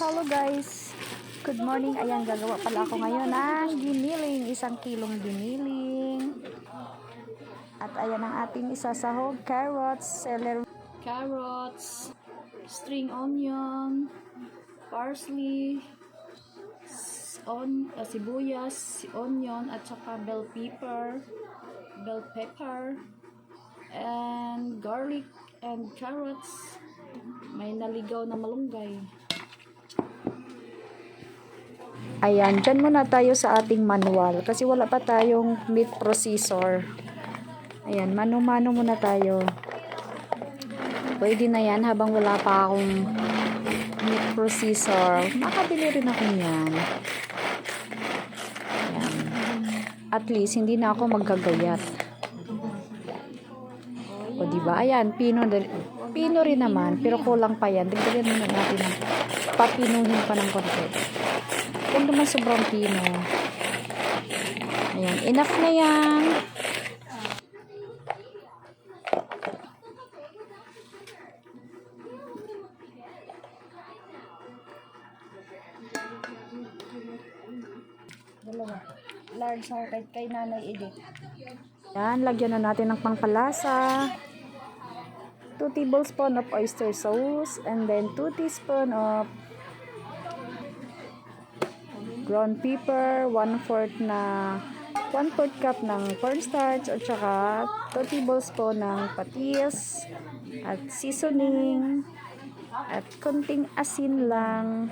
Hello guys, good morning. Ayan, gagawa pala ako ngayon ng giniling, 1 kilong giniling. At ayan ang ating isasahog: carrots, celery, string onion, parsley, sibuyas, onion, at saka bell pepper, and garlic and carrots. May naligaw na malunggay. Ayan, dyan muna tayo sa ating manual kasi wala pa tayong meat processor. Ayan, mano-mano muna tayo. Pwede na yan habang wala pa akong meat processor. Makabili rin ako niyan. Ayan. At least, hindi na ako magkagayat. O, diba? Ayan, pino rin naman, pero kulang pa yan. Dagdagan muna natin ng papinuhin pa ng konti. Kung naman sobrang pino. Ayan, enough na yan. Dalawa. Large na kay Nanay Edith. Yan, lagyan na natin ng pangpalasa. 2 tablespoons of oyster sauce, and then 2 teaspoons of ground pepper, 1/4 cup ng cornstarch, at saka 2 tablespoons ng patis, at seasoning, at konting asin lang.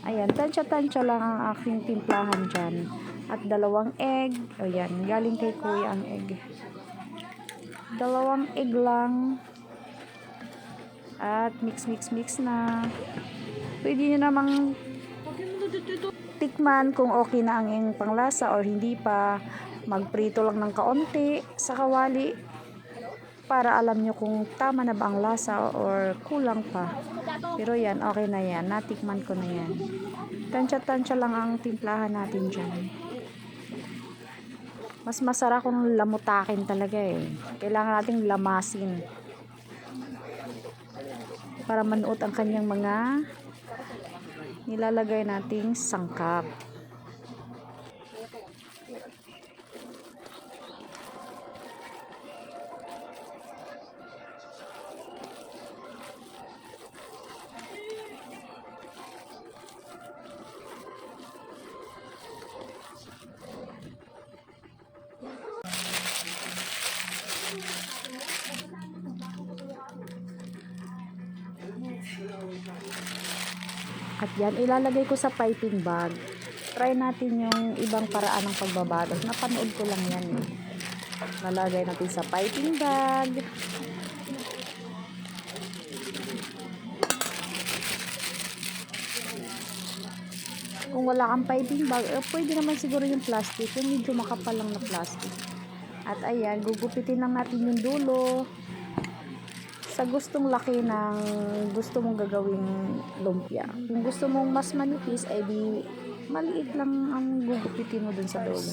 Ayan, tansya-tansya lang ang aking timplahan dyan. At 2 egg. Ayan, galing kay Kuya ang egg. 2 egg lang. At mix na. Pwede nyo namang tikman kung okay na ang iyong panglasa or hindi pa. Magprito lang ng kaunti sa kawali para alam nyo kung tama na ba ang lasa or kulang pa. Pero yan, okay na yan. Natikman ko na yan. Tansya-tansya lang ang timplahan natin dyan. Mas masarap kung lamutakin talaga eh. Kailangan nating lamasin para manuot ang kanyang mga nilalagay nating sangkap. At yan, ilalagay ko sa piping bag. Try natin yung ibang paraan ng pagbabalot. Napanood ko lang yan eh. Lalagay natin sa piping bag. Kung wala kang piping bag, pwede naman siguro yung plastic. Yung medyo makapal lang na plastic. At ayan, gugupitin lang natin yung dulo. Sa gustong laki ng gusto mong gagawing lumpia. Kung gusto mong mas manipis, ay di maliit lang ang gugupitin mo dun sa dulo.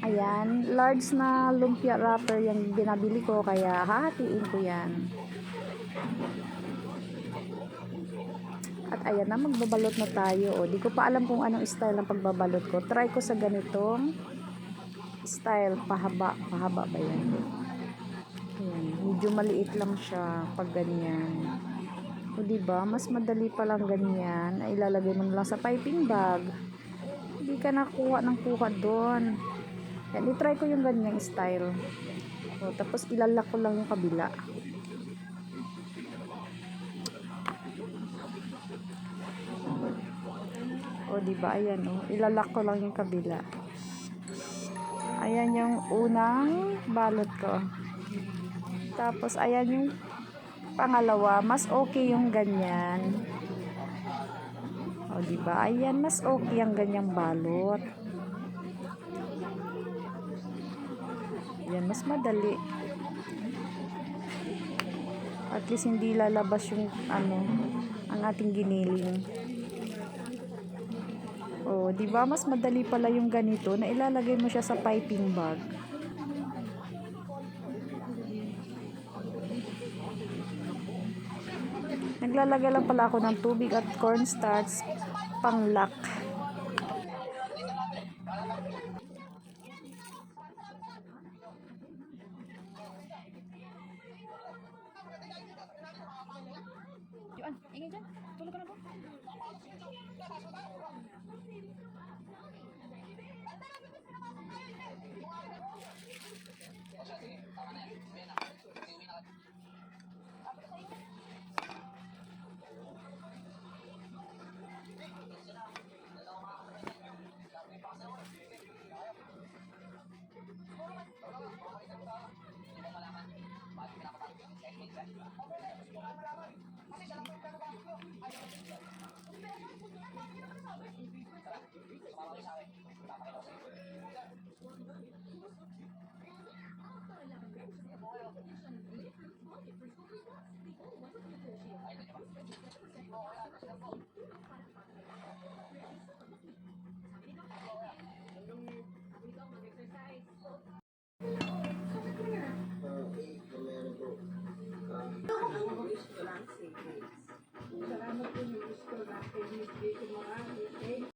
Ayan, large na lumpia wrapper yung binabili ko, kaya hahatiin ko yan. At ayan na, magbabalot na tayo. O, di ko pa alam kung anong style ng pagbabalot ko. Try ko sa ganitong style, pahaba ba yan? Ayan, medyo maliit lang siya pag ganyan. O diba, mas madali pa lang ganyan. Ay ilalagay mo lang sa piping bag. Hindi ka nakuha ng kuha doon. Yan, itry ko yung ganyang style. O, tapos ilalak ko lang yung kabila. O diba, ayan o. Ilalak ko lang yung kabila. Ayan yung unang balot ko. Tapos, ayan yung pangalawa. Mas okay yung ganyan. O, diba? Ayan, mas okay ang ganyang balot. Ayan, mas madali. At least, hindi lalabas yung, ang ating giniling. O, diba? Mas madali pala yung ganito na ilalagay mo siya sa piping bag. Naglalagay lang pala ako ng tubig at cornstarch pang lock. Yun, ingay dyan. Tulog ka na po.